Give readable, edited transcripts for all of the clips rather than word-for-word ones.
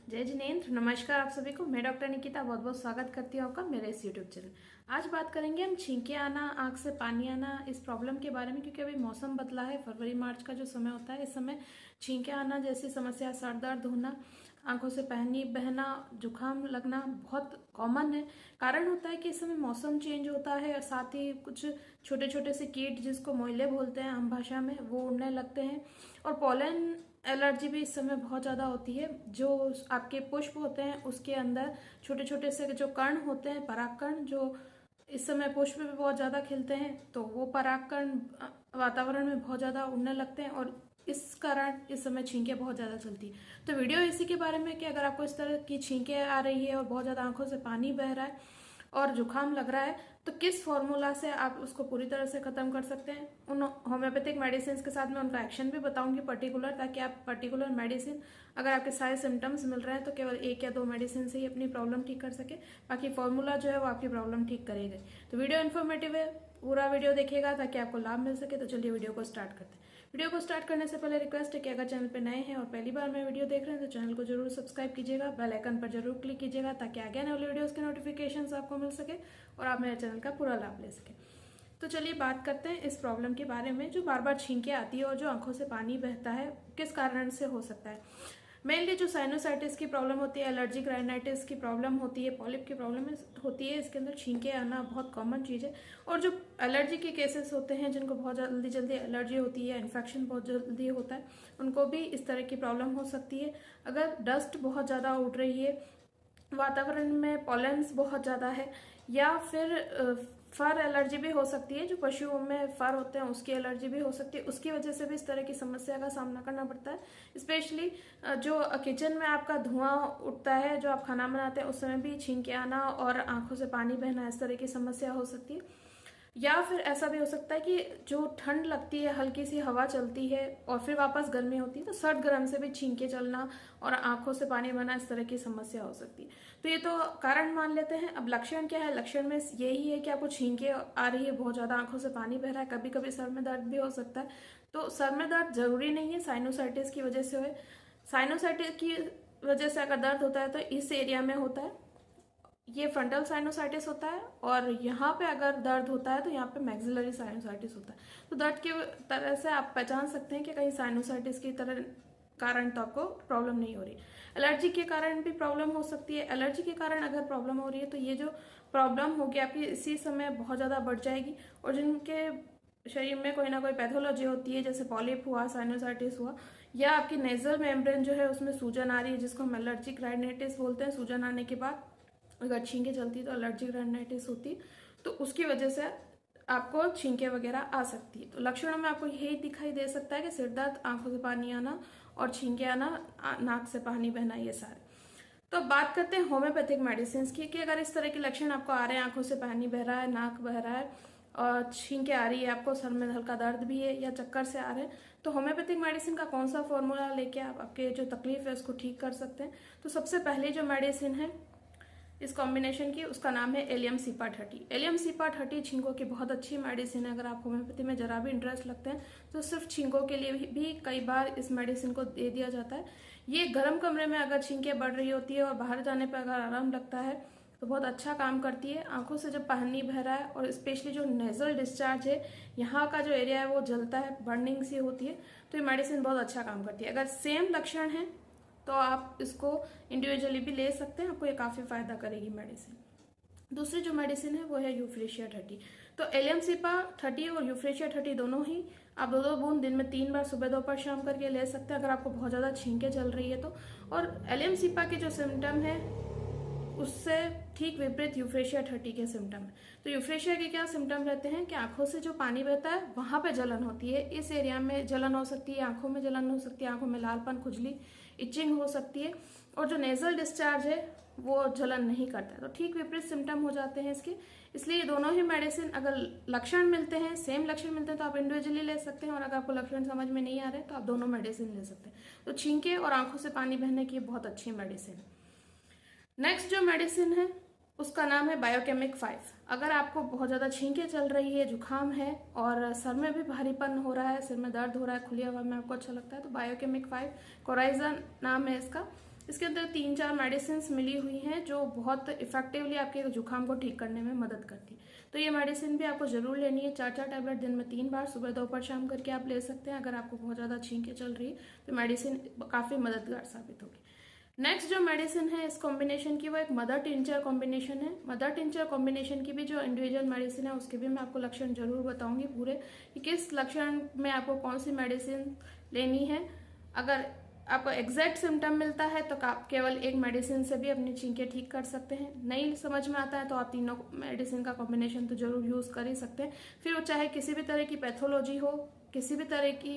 जय जिनेन्द्र, नमस्कार आप सभी को। मैं डॉक्टर निकिता बहुत बहुत स्वागत करती हूँ आपका मेरे इस यूट्यूब चैनल। आज बात करेंगे हम छींके आना, आंख से पानी आना, इस प्रॉब्लम के बारे में, क्योंकि अभी मौसम बदला है। फरवरी मार्च का जो समय होता है, इस समय छींके आना जैसी समस्या, सर दर्द होना, आंखों से पानी बहना, जुकाम लगना बहुत कॉमन है। कारण होता है कि इस समय मौसम चेंज होता है और साथ ही कुछ छोटे छोटे से कीट, जिसको मोइले बोलते हैं आम भाषा में, वो उड़ने लगते हैं। और पोलन एलर्जी भी इस समय बहुत ज़्यादा होती है। जो आपके पुष्प होते हैं उसके अंदर छोटे छोटे से जो कण होते हैं, परागकण, जो इस समय पुष्प में बहुत ज़्यादा खिलते हैं, तो वो परागकण वातावरण में बहुत ज़्यादा उड़ने लगते हैं और इस कारण इस समय छींकें बहुत ज़्यादा चलती है। तो वीडियो इसी के बारे में कि अगर आपको इस तरह की छींकें आ रही है और बहुत ज़्यादा आंखों से पानी बह रहा है और जुकाम लग रहा है, तो किस फॉर्मूला से आप उसको पूरी तरह से खत्म कर सकते हैं। उन होम्योपैथिक मेडिसिन के साथ मैं उनका एक्शन भी बताऊंगी पर्टिकुलर, ताकि आप पर्टिकुलर मेडिसिन, अगर आपके सारे सिम्टम्स मिल रहे हैं तो केवल 1 या 2 मेडिसिन से ही अपनी प्रॉब्लम ठीक कर सके। बाकी फॉर्मूला जो है वो आपकी प्रॉब्लम ठीक करेगा। तो वीडियो इन्फॉर्मेटिव है, पूरा वीडियो देखिएगा ताकि आपको लाभ मिल सके। तो चलिए वीडियो को स्टार्ट करते हैं। वीडियो को स्टार्ट करने से पहले रिक्वेस्ट है कि अगर चैनल पे नए हैं और पहली बार मैं वीडियो देख रहे हैं तो चैनल को जरूर सब्सक्राइब कीजिएगा, बेल आइकन पर जरूर क्लिक कीजिएगा ताकि आगे आने वाले वीडियोस के नोटिफिकेशंस आपको मिल सके और आप मेरे चैनल का पूरा लाभ ले सके। तो चलिए बात करते हैं इस प्रॉब्लम के बारे में, जो बार बार छींकें आती है और जो आंखों से पानी बहता है, किस कारण से हो सकता है। मेनली जो साइनोसाइटिस की प्रॉब्लम होती है, एलर्जिक राइनाइटिस की प्रॉब्लम होती है, पॉलिप की प्रॉब्लम होती है, इसके अंदर छींकें आना बहुत कॉमन चीज़ है। और जो एलर्जी के केसेस होते हैं, जिनको बहुत जल्दी जल्दी एलर्जी होती है, इन्फेक्शन बहुत जल्दी होता है, उनको भी इस तरह की प्रॉब्लम हो सकती है। अगर डस्ट बहुत ज़्यादा उड़ रही है, वातावरण में पॉलेंस बहुत ज़्यादा है, या फिर फर एलर्जी भी हो सकती है, जो पशुओं में फर होते हैं उसकी एलर्जी भी हो सकती है, उसकी वजह से भी इस तरह की समस्या का सामना करना पड़ता है। स्पेशली जो किचन में आपका धुआं उठता है, जो आप खाना बनाते हैं, उस समय भी छींकें आना और आंखों से पानी बहना, इस तरह की समस्या हो सकती है। या फिर ऐसा भी हो सकता है कि जो ठंड लगती है, हल्की सी हवा चलती है और फिर वापस गर्मी होती है, तो सर्द गर्म से भी छींके चलना और आंखों से पानी बहना, इस तरह की समस्या हो सकती है। तो ये तो कारण मान लेते हैं। अब लक्षण क्या है? लक्षण में यही है कि आपको छींके आ रही है, बहुत ज्यादा आंखों से पानी बह रहा है, कभी कभी सर में दर्द भी हो सकता है। तो सर में दर्द जरूरी नहीं है साइनोसाइटिस की वजह से हो। साइनोसाइटिस की वजह से अगर दर्द होता है तो इस एरिया में होता है, ये फ्रंटल साइनोसाइटिस होता है। और यहाँ पे अगर दर्द होता है तो यहाँ पे मैक्सिलरी साइनोसाइटिस होता है। तो दर्द की तरह से आप पहचान सकते हैं कि कहीं साइनोसाइटिस की तरह कारण तो आपको प्रॉब्लम नहीं हो रही। एलर्जी के कारण भी प्रॉब्लम हो सकती है। एलर्जी के कारण अगर प्रॉब्लम हो रही है तो ये जो प्रॉब्लम होगी आपकी इसी समय बहुत ज़्यादा बढ़ जाएगी। और जिनके शरीर में कोई ना कोई पैथोलॉजी होती है, जैसे पॉलिप हुआ, साइनोसाइटिस हुआ, या आपकी नेजल मेम्ब्रेन जो है उसमें सूजन आ रही है, जिसको हम एलर्जिक राइनाइटिस बोलते हैं, सूजन आने के बाद अगर छींकें चलती तो एलर्जिक राइनाइटिस होती, तो उसकी वजह से आपको छींकें वगैरह आ सकती है। तो लक्षणों में आपको यही दिखाई दे सकता है कि सिर दर्द, आंखों से पानी आना और छींकें आना, नाक से पानी बहना, ये सारे। तो अब बात करते हैं होम्योपैथिक मेडिसिन की, कि अगर इस तरह के लक्षण आपको आ रहे हैं, आंखों से पानी बह रहा है, नाक बह रहा है और छींकें आ रही है, आपको सर में हल्का दर्द भी है या चक्कर से आ रहे हैं, तो होम्योपैथिक मेडिसिन का कौन सा फॉर्मूला लेके आप आपके जो तकलीफ है उसको ठीक कर सकते हैं। तो सबसे पहले जो मेडिसिन है इस कॉम्बिनेशन की, उसका नाम है एलियम सीपा 30। एलियम सीपा 30 छींकों की बहुत अच्छी मेडिसिन है। अगर आप होम्योपैथी में जरा भी इंटरेस्ट लगते हैं तो सिर्फ छींकों के लिए भी कई बार इस मेडिसिन को दे दिया जाता है। ये गर्म कमरे में अगर छींकें बढ़ रही होती है और बाहर जाने पर अगर आराम लगता है तो बहुत अच्छा काम करती है। आंखों से जब पानी बह रहा है और स्पेशली जो नेजल डिस्चार्ज है, यहाँ का जो एरिया है वो जलता है, बर्निंग सी होती है, तो ये मेडिसिन बहुत अच्छा काम करती है। अगर सेम लक्षण है तो आप इसको इंडिविजुअली भी ले सकते हैं, आपको ये काफ़ी फायदा करेगी मेडिसिन। दूसरी जो मेडिसिन है वो है यूफ्रेशिया 30। तो एलियम सीपा 30 और यूफ्रेशिया 30 दोनों ही आप 2-2 बूंद दिन में 3 बार, सुबह दोपहर शाम करके ले सकते हैं अगर आपको बहुत ज़्यादा छींकें चल रही है तो। और एलियम सीपा के जो सिम्टम है उससे ठीक विपरीत यूफ्रेशिया 30 के सिम्टम है। तो यूफ्रेशिया के क्या सिम्टम रहते हैं कि आंखों से जो पानी बहता है वहां पे जलन होती है, इस एरिया में जलन हो सकती है, आंखों में जलन हो सकती है, आंखों में लालपन, खुजली, इचिंग हो सकती है। और जो नेजल डिस्चार्ज है वो जलन नहीं करता है। तो ठीक विपरीत सिम्टम हो जाते हैं इसके। इसलिए दोनों ही मेडिसिन, अगर लक्षण मिलते हैं, सेम लक्षण मिलते हैं, तो आप इंडिविजुअली ले सकते हैं। और अगर आपको लक्षण समझ में नहीं आ रहे तो आप दोनों मेडिसिन ले सकते हैं। तो छींके और आंखों से पानी बहने की बहुत अच्छी मेडिसिन है। नेक्स्ट जो मेडिसिन है उसका नाम है बायोकेमिक 5। अगर आपको बहुत ज़्यादा छींकें चल रही है, जुकाम है और सर में भी भारीपन हो रहा है, सिर में दर्द हो रहा है, खुली हवा में आपको अच्छा लगता है, तो बायोकेमिक 5 कोराइजा नाम है इसका। इसके अंदर 3-4 मेडिसिन मिली हुई हैं जो बहुत इफेक्टिवली आपके जुकाम को ठीक करने में मदद करती है। तो ये मेडिसिन भी आपको जरूर लेनी है। 4-4 टैबलेट दिन में 3 बार, सुबह दोपहर शाम करके आप ले सकते हैं। अगर आपको बहुत ज़्यादा छींकें चल रही है तो मेडिसिन काफ़ी मददगार साबित होगी। नेक्स्ट जो मेडिसिन है इस कॉम्बिनेशन की, वो एक मदर टिंचर कॉम्बिनेशन है। मदर टिंचर कॉम्बिनेशन की भी जो इंडिविजुअल मेडिसिन है उसके भी मैं आपको लक्षण जरूर बताऊंगी पूरे, कि किस लक्षण में आपको कौन सी मेडिसिन लेनी है। अगर आपको एग्जैक्ट सिम्टम मिलता है तो आप केवल एक मेडिसिन से भी अपनी छींकें ठीक कर सकते हैं। नहीं समझ में आता है तो आप तीनों मेडिसिन का कॉम्बिनेशन तो जरूर यूज़ कर ही सकते हैं। फिर वो चाहे किसी भी तरह की पैथोलॉजी हो, किसी भी तरह की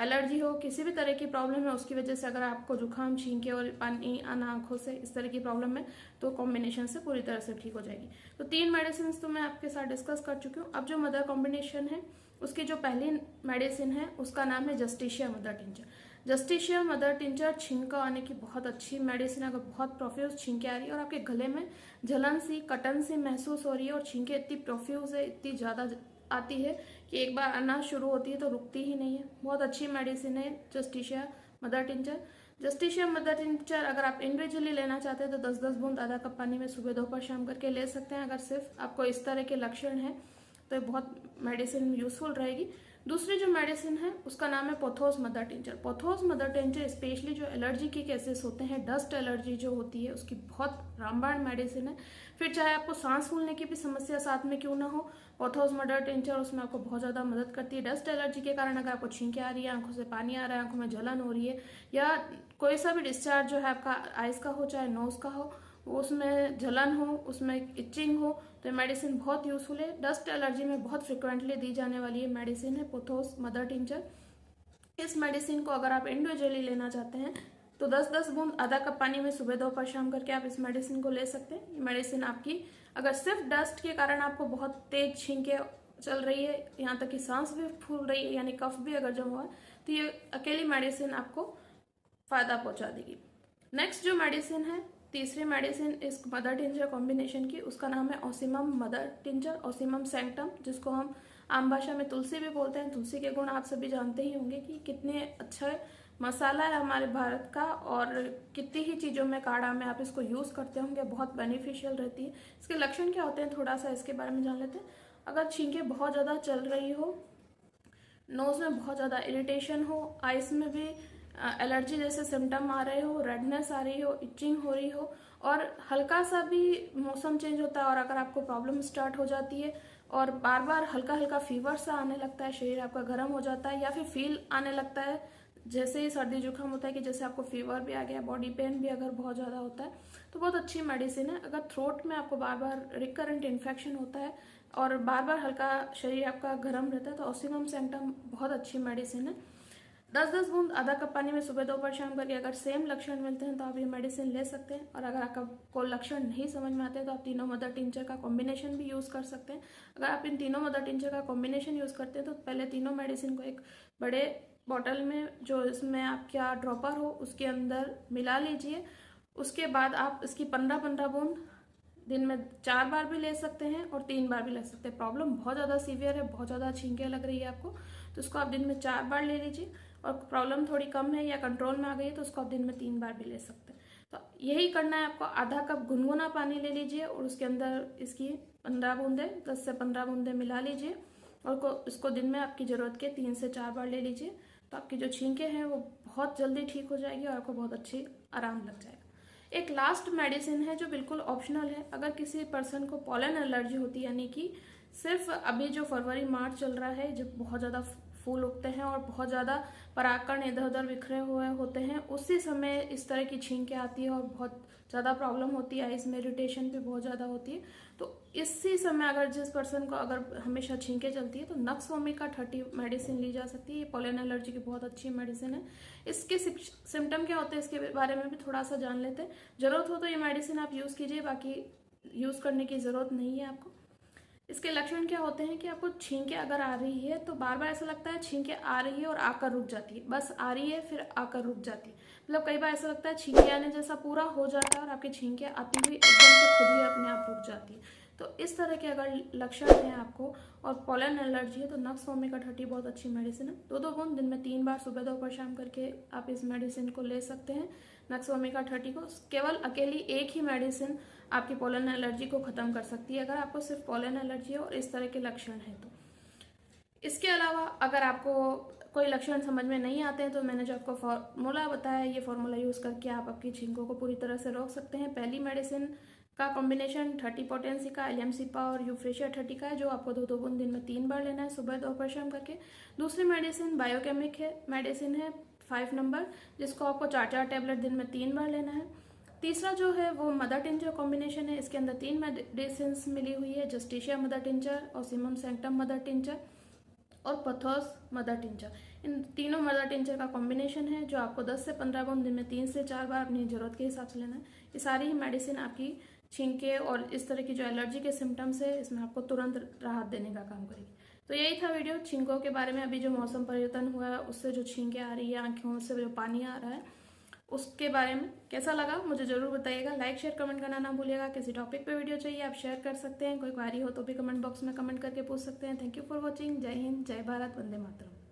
एलर्जी हो, किसी भी तरह की प्रॉब्लम है उसकी वजह से अगर आपको जुकाम, छींके और पानी आना आंखों से, इस तरह की प्रॉब्लम है तो कॉम्बिनेशन से पूरी तरह से ठीक हो जाएगी। तो 3 मेडिसिन तो मैं आपके साथ डिस्कस कर चुकी हूँ। अब जो मदर कॉम्बिनेशन है उसकी जो पहली मेडिसिन है उसका नाम है Justicia mother tincture. Justicia mother tincture छींका आने की बहुत अच्छी मेडिसिन है। अगर बहुत प्रोफ्यूज छींके आ रही है और आपके गले में जलन सी, कटन सी महसूस हो रही है और छींके इतनी प्रोफ्यूज है, इतनी ज़्यादा आती है कि एक बार आना शुरू होती है तो रुकती ही नहीं है, बहुत अच्छी मेडिसिन है Justicia mother tincture. Justicia mother tincture अगर आप इंडिविजुअली लेना चाहते हैं तो 10-10 बूंद आधा कप पानी में सुबह दोपहर शाम करके ले सकते हैं। अगर सिर्फ आपको इस तरह के लक्षण हैं तो बहुत मेडिसिन यूजफुल रहेगी। दूसरी जो मेडिसिन है उसका नाम है pothos mother tincture. Pothos mother tincture specially जो एलर्जी के केसेस होते हैं, डस्ट एलर्जी जो होती है उसकी बहुत रामबाण मेडिसिन है। फिर चाहे आपको सांस फूलने की भी समस्या साथ में क्यों ना हो, पोथोस मदर टिंचर उसमें आपको बहुत ज़्यादा मदद करती है। डस्ट एलर्जी के कारण अगर आपको छींकें आ रही है, आंखों से पानी आ रहा है, आंखों में जलन हो रही है, या कोई सा भी डिस्चार्ज जो है आपका आइज का हो चाहे नोज का हो, उसमें जलन हो, उसमें इचिंग हो, तो ये मेडिसिन बहुत यूजफुल है। डस्ट एलर्जी में बहुत फ्रिक्वेंटली दी जाने वाली ये मेडिसिन है पोथोस मदर टिंचर। इस मेडिसिन को अगर आप इंडिविजुअली लेना चाहते हैं तो 10-10 बूंद आधा कप पानी में सुबह दोपहर शाम करके आप इस मेडिसिन को ले सकते हैं। ये मेडिसिन आपकी अगर सिर्फ डस्ट के कारण आपको बहुत तेज छींके चल रही है, यहाँ तक कि सांस भी फूल रही है, यानी कफ भी अगर जमा हुआ है, तो ये अकेली मेडिसिन आपको फायदा पहुंचा देगी। नेक्स्ट जो मेडिसिन है, तीसरी मेडिसिन इस मदर टिंचर कॉम्बिनेशन की, उसका नाम है Ocimum mother tincture, Ocimum sanctum, जिसको हम आम भाषा में तुलसी भी बोलते हैं। तुलसी के गुण आप सभी जानते ही होंगे कि कितने अच्छा मसाला है हमारे भारत का, और कितनी ही चीज़ों में, काढ़ा में आप इसको यूज़ करते होंगे, बहुत बेनिफिशियल रहती है। इसके लक्षण क्या होते हैं थोड़ा सा इसके बारे में जान लेते हैं। अगर छींकें बहुत ज़्यादा चल रही हो, नोज़ में बहुत ज़्यादा इरिटेशन हो, आइस में भी एलर्जी जैसे सिम्टम आ रहे हो, रेडनेस आ रही हो, इचिंग हो रही हो, और हल्का सा भी मौसम चेंज होता है और अगर आपको प्रॉब्लम स्टार्ट हो जाती है और बार बार हल्का हल्का फीवर सा आने लगता है, शरीर आपका गर्म हो जाता है, या फिर फील आने लगता है जैसे ही सर्दी जुकाम होता है कि जैसे आपको फीवर भी आ गया, बॉडी पेन भी अगर बहुत ज़्यादा होता है, तो बहुत अच्छी मेडिसिन है। अगर थ्रोट में आपको बार बार रिकरेंट इन्फेक्शन होता है और बार बार हल्का शरीर आपका गर्म रहता है तो ऑसिमम सैंक्टम बहुत अच्छी मेडिसिन है। 10-10 बूंद आधा कप पानी में सुबह दोपहर शाम करके अगर सेम लक्षण मिलते हैं तो आप ये मेडिसिन ले सकते हैं। और अगर आपको लक्षण नहीं समझ में आते हैं तो आप तीनों मदर टिंचर का कॉम्बिनेशन भी यूज़ कर सकते हैं। अगर आप इन तीनों मदर टिंचर का कॉम्बिनेशन यूज़ करते हैं तो पहले तीनों मेडिसिन को एक बड़े बॉटल में, जो इसमें आपका ड्रॉपर हो, उसके अंदर मिला लीजिए। उसके बाद आप इसकी 15-15 बूंद दिन में 4 बार भी ले सकते हैं और 3 बार भी ले सकते हैं। प्रॉब्लम बहुत ज़्यादा सीवियर है, बहुत ज़्यादा छींकें लग रही है आपको, तो इसको आप दिन में 4 बार ले लीजिए। और प्रॉब्लम थोड़ी कम है या कंट्रोल में आ गई है तो उसको आप दिन में 3 बार भी ले सकते हैं। तो यही करना है आपको। आधा कप गुनगुना पानी ले लीजिए और उसके अंदर इसकी 15 बूंदें, 10 से 15 बूंदें मिला लीजिए और इसको दिन में आपकी ज़रूरत के 3 से 4 बार ले लीजिए। तो आपकी जो छींकें हैं वो बहुत जल्दी ठीक हो जाएगी और आपको बहुत अच्छी आराम लग जाएगा। एक लास्ट मेडिसिन है जो बिल्कुल ऑप्शनल है। अगर किसी पर्सन को पॉलन एलर्जी होती है, यानी कि सिर्फ अभी जो फरवरी मार्च चल रहा है जब बहुत ज़्यादा फूल उगते हैं और बहुत ज़्यादा परागकण इधर उधर बिखरे हुए होते हैं, उसी समय इस तरह की छींकें आती है और बहुत ज़्यादा प्रॉब्लम होती है, आइज में इरिटेशन भी बहुत ज़्यादा होती है। तो इसी समय अगर जिस पर्सन को अगर हमेशा छींकें चलती है तो नक्स वोमिका 30 मेडिसिन ली जा सकती है। ये पॉलन एलर्जी की बहुत अच्छी मेडिसिन है। इसके सिम्टम क्या होते हैं इसके बारे में भी थोड़ा सा जान लेते हैं। ज़रूरत हो तो ये मेडिसिन आप यूज़ कीजिए, बाकी यूज़ करने की ज़रूरत नहीं है आपको। इसके लक्षण क्या होते हैं कि आपको छींकें अगर आ रही है तो बार बार ऐसा लगता है छींकें आ रही है और आकर रुक जाती है, बस आ रही है फिर आकर रुक जाती है। मतलब कई बार ऐसा लगता है छींकें आने जैसा पूरा हो जाता है और आपकी छींकें आती हुई एकदम से खुद ही अपने आप रुक जाती है। तो इस तरह के अगर लक्षण हैं आपको और पॉलन एलर्जी है तो नक्स वोमिका 30 बहुत अच्छी मेडिसिन है। 2-2 बूंद दिन में 3 बार सुबह दोपहर शाम करके आप इस मेडिसिन को ले सकते हैं। नक्स ओमेगा 30 को, केवल अकेली एक ही मेडिसिन आपकी पोलन एलर्जी को ख़त्म कर सकती है अगर आपको सिर्फ पोलन एलर्जी है और इस तरह के लक्षण हैं तो। इसके अलावा अगर आपको कोई लक्षण समझ में नहीं आते हैं तो मैंने जो आपको फॉर्मूला बताया, ये फॉर्मूला यूज़ करके आप आपकी छींकों को पूरी तरह से रोक सकते हैं। पहली मेडिसिन का कॉम्बिनेशन 30 पोटेंसी का एलियमसिपा और यूफ्रेशिया 30 का है, जो आपको 2-2 बूंद दिन में 3 बार लेना है, सुबह दोपहर शाम करके। दूसरी मेडिसिन बायोकेमिक है मेडिसिन है 5 नंबर, जिसको आपको 4-4 टैबलेट दिन में 3 बार लेना है। तीसरा जो है वो मदर टिंचर कॉम्बिनेशन है, इसके अंदर 3 मेडिसिन मिली हुई है, Justicia mother tincture, Ocimum sanctum mother tincture और पथोस मदर टिंचर। इन तीनों मदर टिंचर का कॉम्बिनेशन है जो आपको 10 से 15 बूंद दिन में 3 से 4 बार अपनी ज़रूरत के हिसाब से लेना है। ये सारी ही मेडिसिन आपकी छींके और इस तरह की जो एलर्जी के सिम्टम्स है इसमें आपको तुरंत राहत देने का काम करेगी। तो यही था वीडियो छींकों के बारे में। अभी जो मौसम परिवर्तन हुआ है उससे जो छींकें आ रही है, आँखों से जो पानी आ रहा है, उसके बारे में कैसा लगा मुझे ज़रूर बताइएगा। लाइक शेयर कमेंट करना ना भूलिएगा। किसी टॉपिक पे वीडियो चाहिए आप शेयर कर सकते हैं, कोई क्वारी हो तो भी कमेंट बॉक्स में कमेंट करके पूछ सकते हैं। Thank you for watching. जय हिंद, जय भारत, वंदे मातरम।